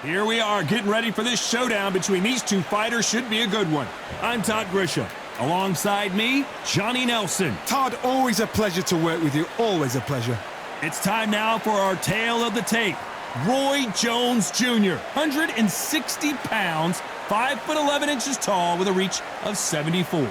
Here we are, getting ready for this showdown between these two fighters. Should be a good one. I'm Todd Grisham. Alongside me, Johnny Nelson. Todd, always a pleasure to work with you. Always a pleasure. It's time now for our tale of the tape. Roy Jones Jr., 160 pounds, 5'11" tall with a reach of 74.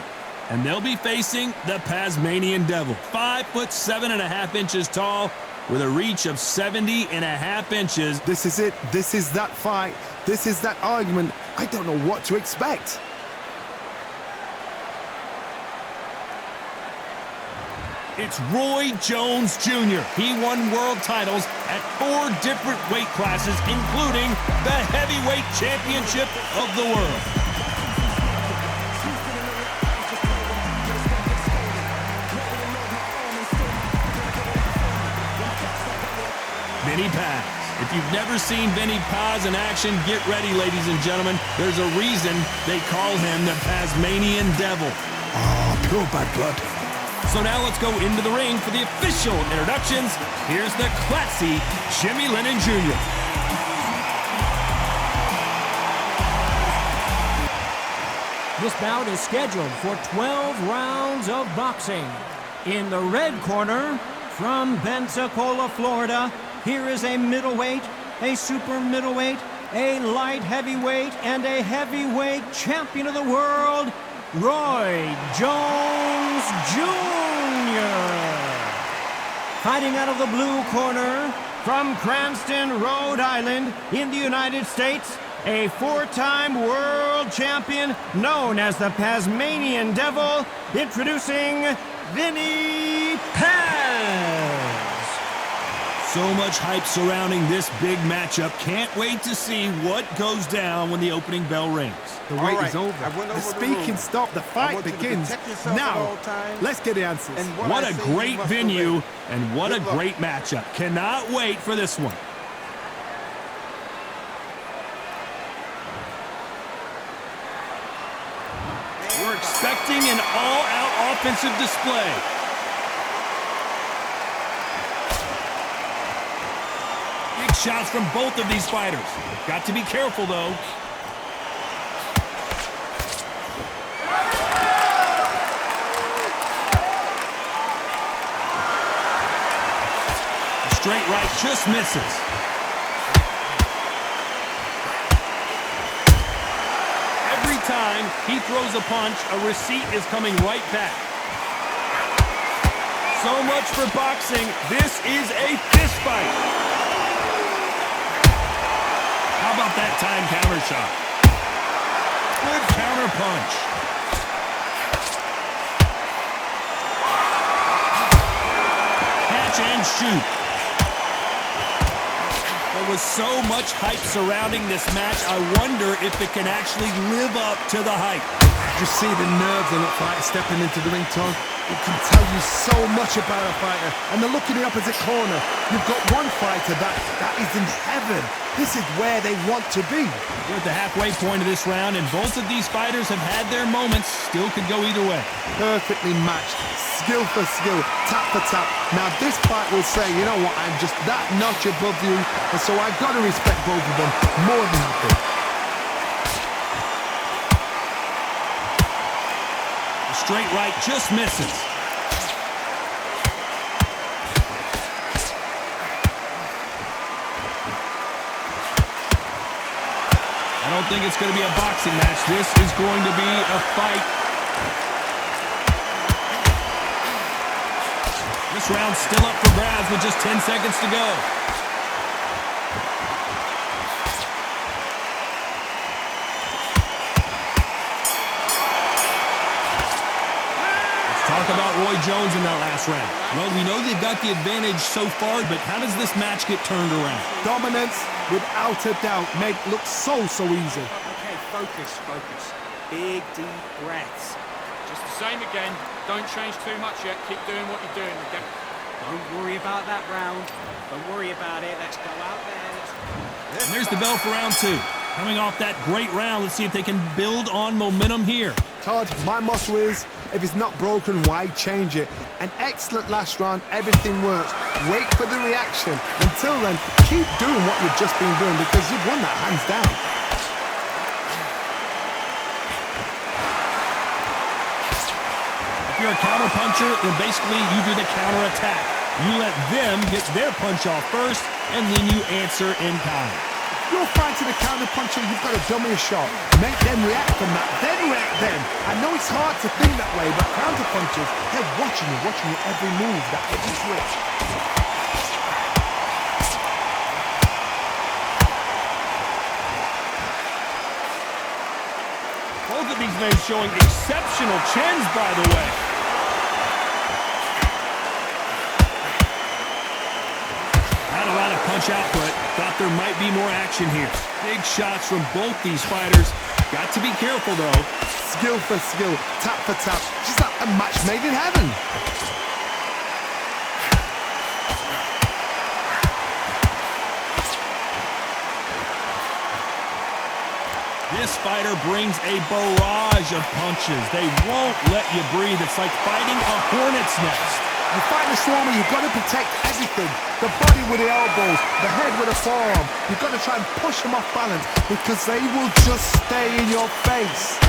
And they'll be facing the Tasmanian Devil, 5'7.5" tall with a reach of 70.5 inches. This is it. This is that fight. This is that argument. I don't know what to expect. It's Roy Jones Jr. He won world titles at 4 different weight classes, including the heavyweight championship of the world. Vinny Paz. If you've never seen Vinny Paz in action, get ready, ladies and gentlemen. There's a reason they call him the Tasmanian Devil. Oh, pure bad blood. So now let's go into the ring for the official introductions. Here's the classy Jimmy Lennon Jr. This bout is scheduled for 12 rounds of boxing. In the red corner, from Pensacola, Florida, here is a middleweight, a super middleweight, a light heavyweight, and a heavyweight champion of the world, Roy Jones Jr. Fighting out of the blue corner, from Cranston, Rhode Island, in the United States, a 4-time world champion known as the Tasmanian Devil, introducing Vinny Paz. So much hype surrounding this big matchup. Can't wait to see what goes down when the opening bell rings. The wait is over. The speaking stopped. The fight begins. Now, let's get the answers. What a great venue and what a great matchup. Cannot wait for this one. We're expecting an all-out offensive display. Big shots from both of these fighters. Got to be careful, though. The straight right just misses. Every time he throws a punch, a receipt is coming right back. So much for boxing. This is a fist fight. How about that time counter shot? Good counter punch. Catch and shoot. There was so much hype surrounding this match. I wonder if it can actually live up to the hype. Just see the nerves in that fight stepping into the ring, Todd. It can tell you so much about a fighter. And the look in the opposite corner. You've got one fighter that is in heaven. This is where they want to be. We're at the halfway point of this round, and both of these fighters have had their moments. Still could go either way. Perfectly matched. Skill for skill. Tap for tap. Now this fight will say, you know what, I'm just that notch above you. And so I've got to respect both of them more than happy. Straight right just misses. I don't think it's going to be a boxing match. This is going to be a fight. This round's still up for grabs with just 10 seconds to go. Talk about Roy Jones in that last round. Well, we know they've got the advantage so far, but how does this match get turned around? Dominance, without a doubt, made it look so easy. Okay, focus. Big, deep breaths. Just the same again. Don't change too much yet. Keep doing what you're doing. Okay? Don't worry about that round. Don't worry about it. Let's go out there. And there's the bell for round 2. Coming off that great round, let's see if they can build on momentum here. Todd, my motto is If it's not broken, why change it? An excellent last round, everything works. Wait for the reaction. Until then, keep doing what you've just been doing because you've won that hands down. If you're a counter puncher, then basically you do the counter attack. You let them get their punch off first, and then you answer in kind. You're fighting a counter puncher, you've got to dummy a shot. Make them react from that, then react then. I know it's hard to think that way, but counter punchers, they're watching you every move, that every switch. Both of these men showing exceptional chins, by the way. Not a lot of punch output. Thought there might be more action here. Big shots from both these fighters. Got to be careful, though. Skill for skill, tap for tap. Just like a match made in heaven. This fighter brings a barrage of punches. They won't let you breathe. It's like fighting a hornet's nest. You fight the Swarmer, you've got to protect everything. The body with the elbows, the head with the forearm. You've got to try and push them off balance because they will just stay in your face.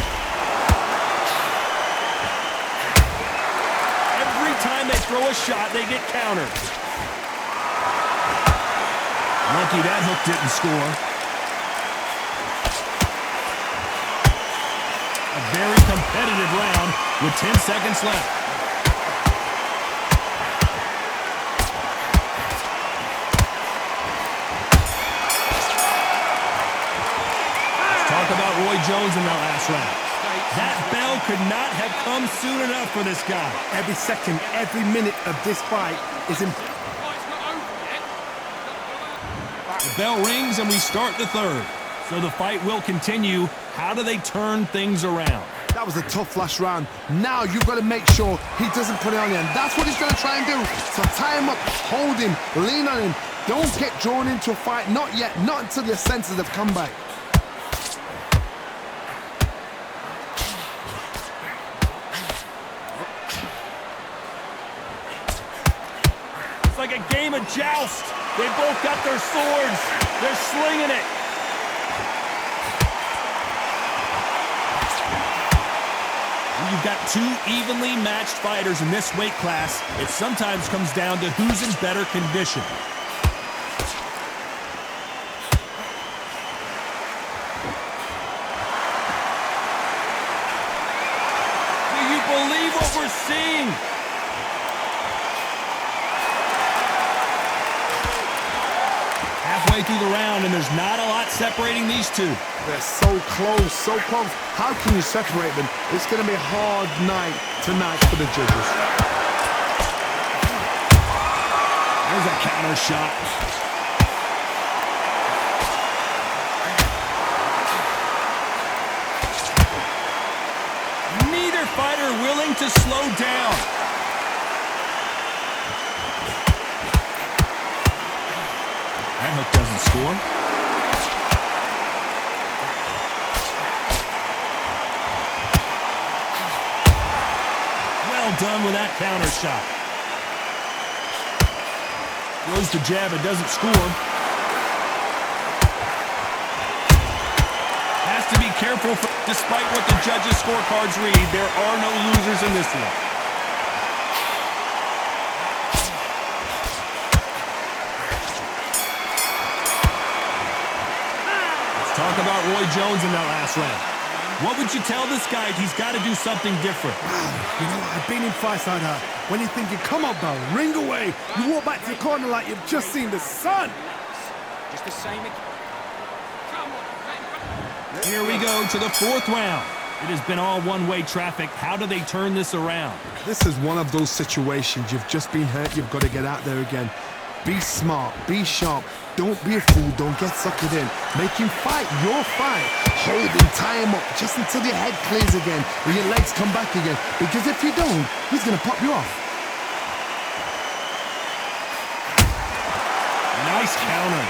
Every time they throw a shot, they get countered. Lucky that hook didn't score. A very competitive round with 10 seconds left. Talk about Roy Jones in that last round. That bell could not have come soon enough for this guy. Every second, every minute of this fight is important. The bell rings and we start the third. So the fight will continue. How do they turn things around? That was a tough last round. Now you've got to make sure he doesn't put it on you, and that's what he's going to try and do. So tie him up, hold him, lean on him. Don't get drawn into a fight. Not yet. Not until your senses have come back. It's like a game of joust. They both got their swords. They're slinging it. You've got two evenly matched fighters in this weight class. It sometimes comes down to who's in better condition. Do you believe what we're seeing? Halfway through the round, and there's not a lot separating these two. They're so close, so close. How can you separate them? It's going to be a hard night tonight for the judges. There's a counter shot. Neither fighter willing to slow down. That hook doesn't score. Well done with that counter shot. Throws the jab, it doesn't score. Has to be careful. Despite what the judges' scorecards read, there are no losers in this one. Talk about Roy Jones in that last round. What would you tell this guy? He's got to do something different. You know, I've been in fights like that. When you're thinking, come on, Bell, ring away. You walk back to the corner like you've just seen the sun. Just the same again. Come on. Here we go to the fourth round. It has been all one-way traffic. How do they turn this around? This is one of those situations. You've just been hurt. You've got to get out there again. Be smart. Be sharp. Don't be a fool. Don't get suckered in. Make him fight your fight. Hold him, tie him up just until your head clears again and your legs come back again. Because if you don't, he's going to pop you off. Nice counter.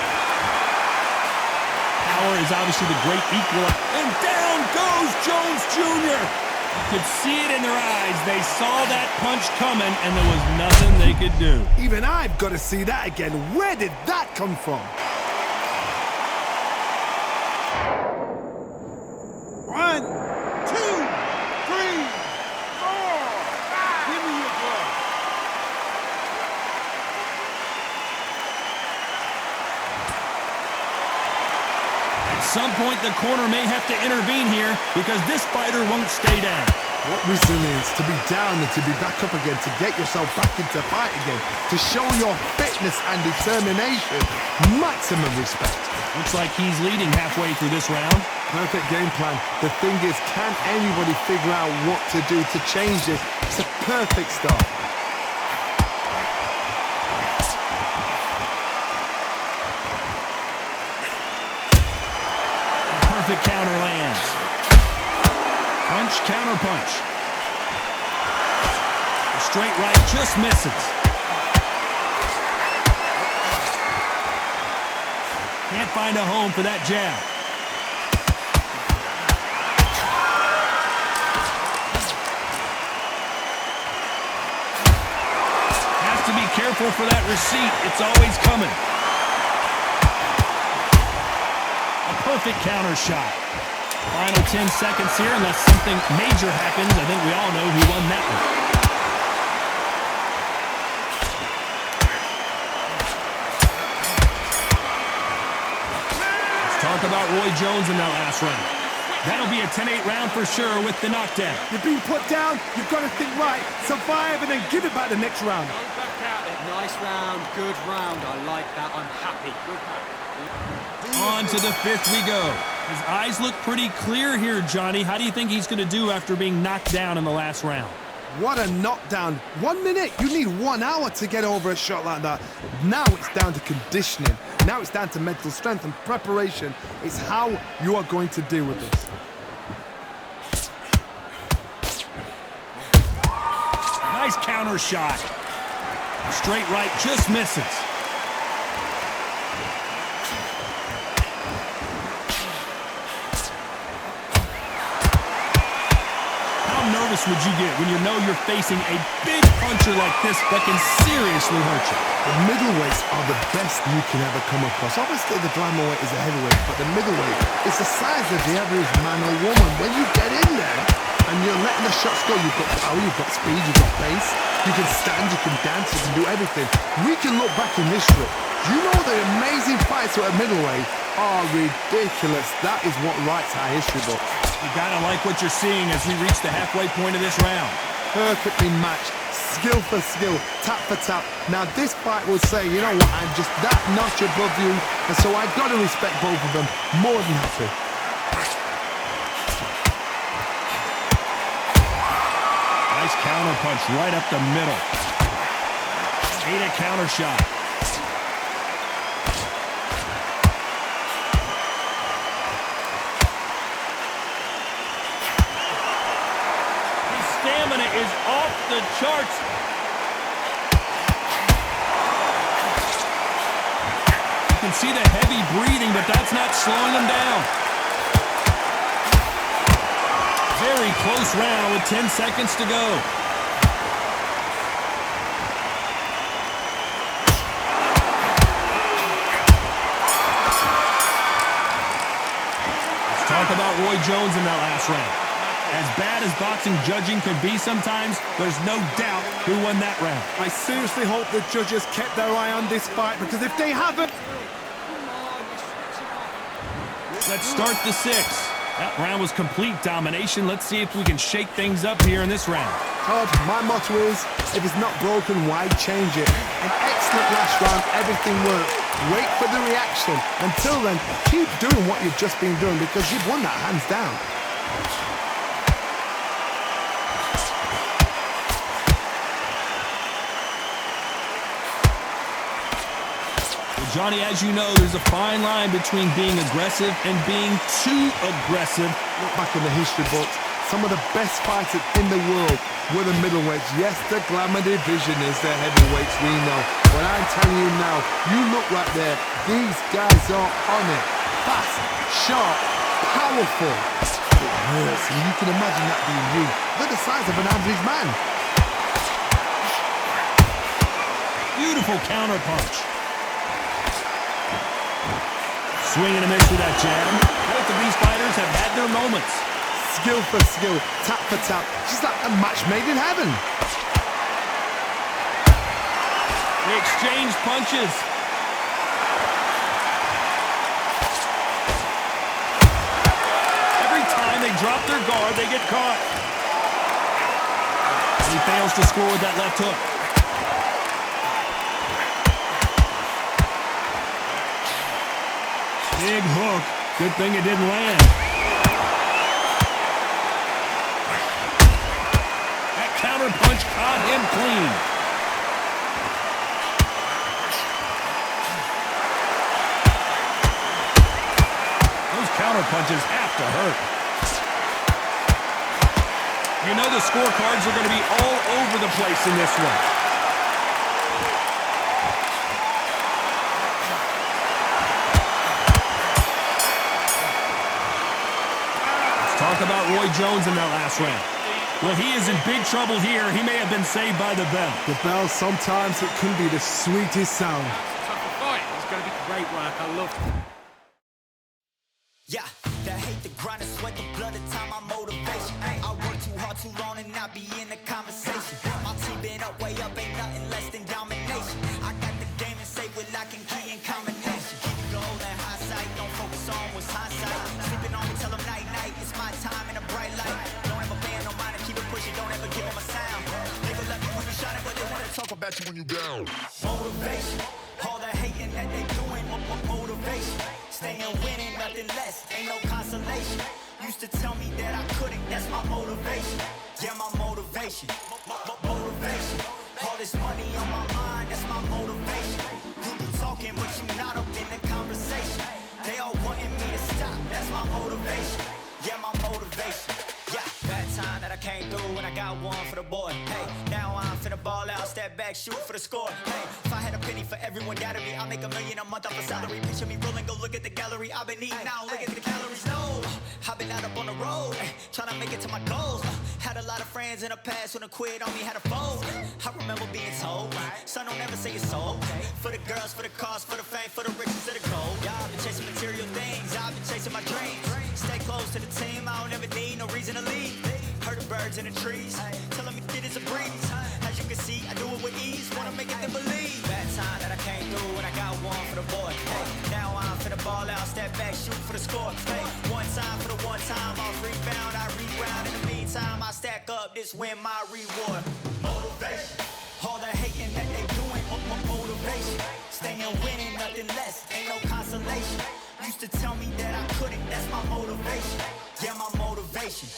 Power is obviously the great equalizer. And down goes Jones Jr. You could see it in their eyes. They saw that punch coming, and there was nothing they could do. Even I've got to see that again. Where did that come from? One, two, three, four, five. Give me your blood. At some point, the corner may have to intervene here because this fighter won't stay down. What resilience to be down and to be back up again, to get yourself back into fight again, to show your fitness and determination. Maximum respect. Looks like he's leading halfway through this round. Perfect game plan. The thing is, can anybody figure out what to do to change this? It's a perfect start. Perfect counter lands. Punch, counter punch. The straight right just misses. Can't find a home for that jab. Has to be careful for that receipt. It's always coming. A perfect counter shot. Final 10 seconds here, unless something major happens. I think we all know who won that one. Let's talk about Roy Jones in that last round. That'll be a 10-8 round for sure with the knockdown. You've been put down, you've got to think right, survive and then give it back the next round. Go back out there. Nice round, good round. I like that. I'm happy. Good match. On to the fifth we go. His eyes look pretty clear here, Johnny. How do you think he's going to do after being knocked down in the last round? What a knockdown. 1 minute, you need 1 hour to get over a shot like that. Now it's down to conditioning. Now it's down to mental strength and preparation. It's how you are going to deal with this. Nice counter shot. Straight right just misses. How nervous would you get when you know you're facing a big puncher like this that can seriously hurt you? The middleweights are the best you can ever come across. Obviously, the glamourweight is a heavyweight, but the middleweight is the size of the average man or woman. When you get in there and you're letting the shots go, you've got power, you've got speed, you've got pace. You can stand, you can dance, you can do everything. We can look back in history. You know the amazing fights at middleweight are ridiculous. That is what writes our history book. You gotta like what you're seeing as we reach the halfway point of this round. Perfectly matched, skill for skill, tap for tap. Now this fight will say, you know what, I'm just that notch above you, and so I've got to respect both of them more than happy. Nice counter punch right up the middle. Ate a counter shot. His stamina is off the charts. You can see the heavy breathing, but that's not slowing him down. Very close round with 10 seconds to go. Let's talk about Roy Jones in that last round. As bad as boxing judging could be sometimes, there's no doubt who won that round. I seriously hope the judges kept their eye on this fight, because if they haven't... Let's start the sixth. That round was complete domination. Let's see if we can shake things up here in this round. Todd, my motto is, if it's not broken, why change it? An excellent last round, everything worked. Wait for the reaction. Until then, keep doing what you've just been doing, because you've won that hands down. Johnny, as you know, there's a fine line between being aggressive and being too aggressive. Look back in the history books. Some of the best fighters in the world were the middleweights. Yes, the glamour division is the heavyweights, we know. But I'm telling you now, you look right there, these guys are on it. Fast, sharp, powerful. It hurts, and you can imagine that being you. They're the size of an average man. Beautiful counter punch. Swing and a miss with that jab. Both of these fighters have had their moments. Skill for skill, tap for tap. She's like a match made in heaven. They exchange punches. Every time they drop their guard, they get caught. He fails to score with that left hook. Big hook. Good thing it didn't land. That counter punch caught him clean. Those counter punches have to hurt. You know the scorecards are going to be all over the place in this one. Talk about Roy Jones in that last round. Well, he is in big trouble here. He may have been saved by the bell. The bell, sometimes it can be the sweetest sound. Tough fight. It's going to be great work. I love it. Yeah, that hate, the grind, the sweat, the blood, the time, my motivation. I work too hard, too long, and not be in the conversation. My team been up, way up, ain't nothing less than domination. I got the game and say we're locking key in combination. Keep it gold and high sight, don't focus on what's hindsight. Sleeping on me, tell them night, night, it's my time in a bright light. Don't ever band, no mind, and keep it pushing, don't ever give them a sound. Nigga love you when you shining, but they wanna talk about you when you down. Motivation, all the hating that they doing, motivation. Staying winning, nothing less, ain't no consolation. Used to tell me that I couldn't, that's my motivation. Yeah, my motivation, motivation. All this money on my mind, that's my motivation. You be talking, but you not up in the conversation. They all wanting me to stop, that's my motivation. Yeah, my motivation. Yeah, that time that I came through and I got one for the boy. Hey, now I'm finna ball out, step back, shoot for the score. Hey, if I had a penny for everyone doubted me, I'll make $1 million a month off a salary. Picture me rolling, go look at the gallery. I've been eating now, look at the calories. No, I've been out up on the road, trying to make it to my goals. Had a lot of friends in the past when I quit on me, had a fold. I remember being told, son, don't ever say it's so. For the girls, for the cars, for the fame, for the riches, for the gold. Yeah, I've been chasing material things, I've been chasing my dreams. Stay close to the team, I don't ever need no reason to leave. Heard the birds in the trees, telling me shit is a breeze. As you can see, I do it with ease, wanna make it them believe. That time that I came through and I got one for the boy. Hey, now I'm finna ball out, step back, shoot for the score. Hey, one time for the one time, I'll rebound, I reground. In the meantime, I stack up, this win my reward. Motivation, all the hating that they doing, motivation. Staying winning, nothing less, ain't no consolation. Used to tell me that I couldn't, that's my motivation. Yeah, my motivation.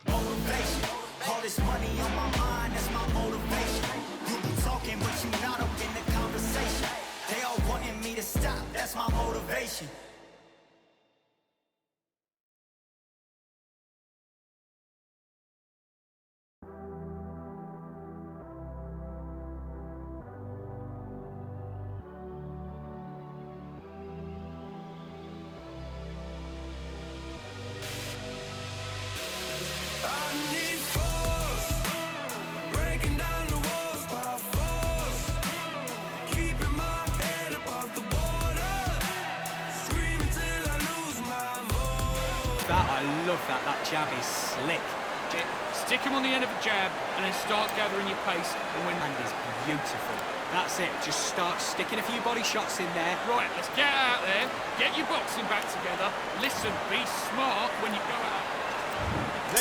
Motivation, all this money on my mind, that's my motivation. You be talking, but you not up in the conversation. They all wanting me to stop, that's my motivation. I love that. That jab is slick. Stick him on the end of a jab and then start gathering your pace. And is beautiful. That's it. Just start sticking a few body shots in there. Right, let's get out there, get your boxing back together. Listen, be smart when you go out.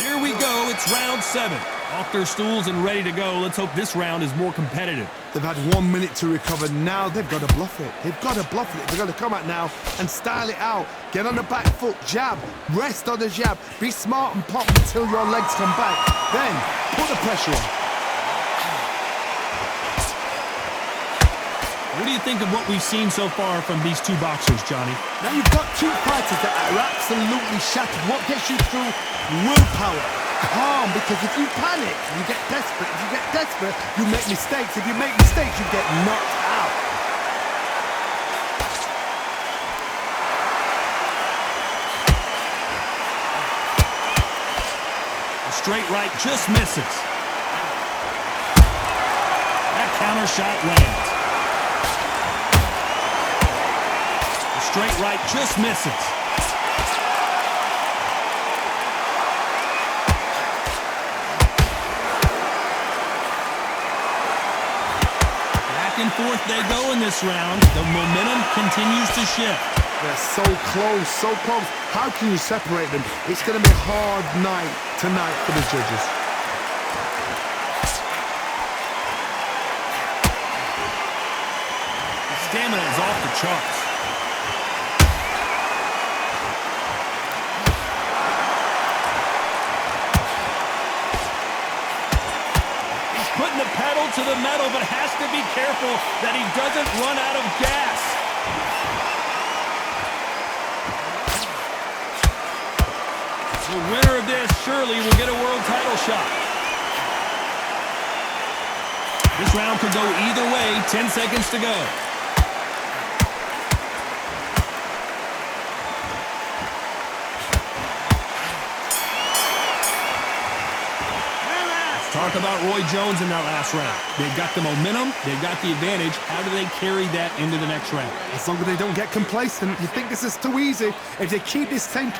Here we go, it's round 7. Off their stools and ready to go. Let's hope this round is more competitive. They've had 1 minute to recover. Now they've got to bluff it. They've got to bluff it. They've got to come out now and style it out. Get on the back foot, jab, rest on the jab. Be smart and pop until your legs come back. Then put the pressure on. What do you think of what we've seen so far from these two boxers, Johnny? Now you've got two fighters that are absolutely shattered. What gets you through? Willpower. Calm, because if you panic, you get desperate. If you get desperate, you make mistakes. If you make mistakes, you get knocked out. Straight right just misses. That counter shot lands. The straight right just misses. Back and forth they go in this round. The momentum continues to shift. They're so close, so close. How can you separate them? It's going to be a hard night tonight for the judges. The stamina is off the charts. He's putting the pedal to the metal, but has to be careful that he doesn't run out of gas. The winner of this surely will get a world title shot. This round could go either way. 10 seconds to go. Let's talk about Roy Jones in that last round. They've got the momentum. They've got the advantage. How do they carry that into the next round? As long as they don't get complacent, you think this is too easy. If they keep this same...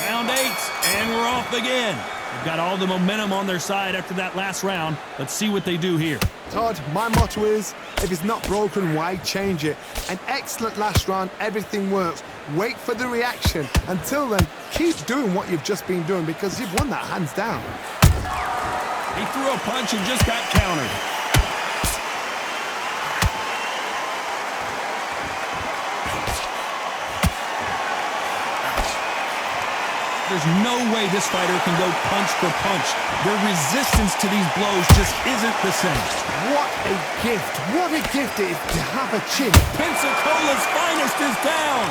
Round 8, and we're off again. They've got all the momentum on their side after that last round. Let's see what they do here. Todd, my motto is, if it's not broken, why change it? An excellent last round, everything works. Wait for the reaction. Until then, keep doing what you've just been doing because you've won that hands down. He threw a punch and just got countered. There's no way this fighter can go punch for punch. Their resistance to these blows just isn't the same. What a gift. What a gift it is to have a chin. Pensacola's finest is down.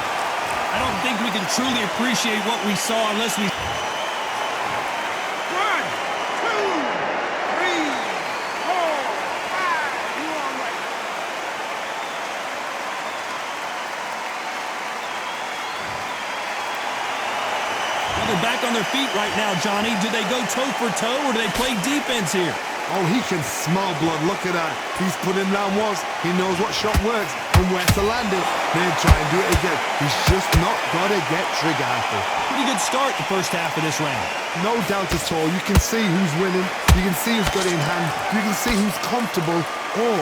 I don't think we can truly appreciate what we saw unless we... 1, 2, 3, 4, 5. You all right? They're back on their feet right now, Johnny. Do they go toe for toe or do they play defense here? Oh, he can smell blood. Look at that. He's put him down once. He knows what shot works and where to land it. Then try and do it again. He's just not got to get trigger happy. Pretty good start the first half of this round. No doubt at all. You can see who's winning. You can see who's got it in hand. You can see who's comfortable. Or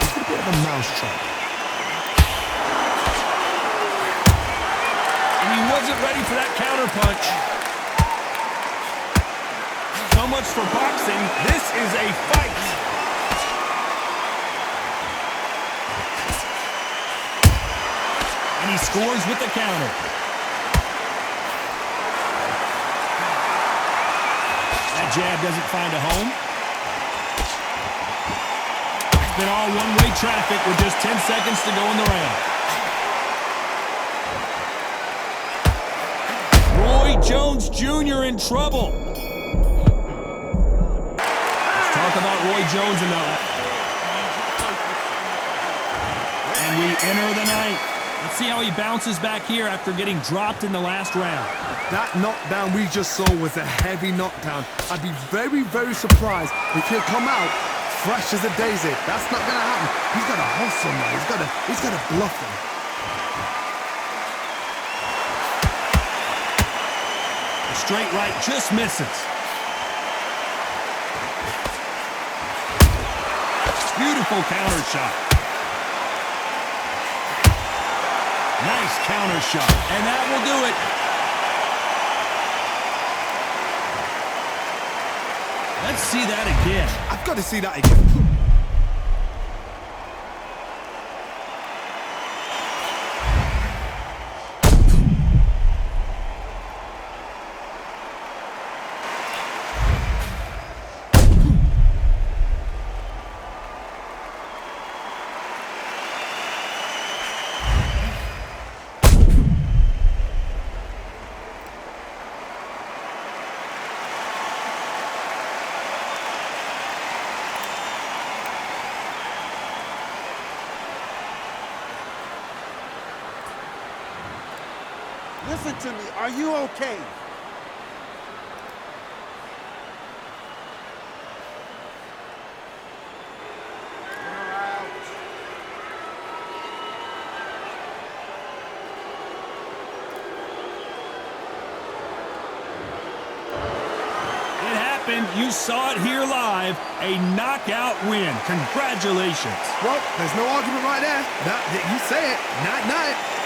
it's a bit of a mousetrap. He wasn't ready for that counter punch. So much for boxing. This is a fight. And he scores with the counter. That jab doesn't find a home. It's been all one-way traffic with just 10 seconds to go in the round. Roy Jones Jr. in trouble. Let's talk about Roy Jones in that. And we enter the night. Let's see how he bounces back here after getting dropped in the last round. That knockdown we just saw was a heavy knockdown. I'd be very, very surprised if he'll come out fresh as a daisy. That's not going to happen. He's got to hustle now. He's got to bluff him. Straight right just misses. Beautiful counter shot. Nice counter shot. And that will do it. Let's see that again. I've got to see that again. Listen to me. Are you okay? You saw it here live, a knockout win. Congratulations. Well, there's no argument right there. You say it. Night-night.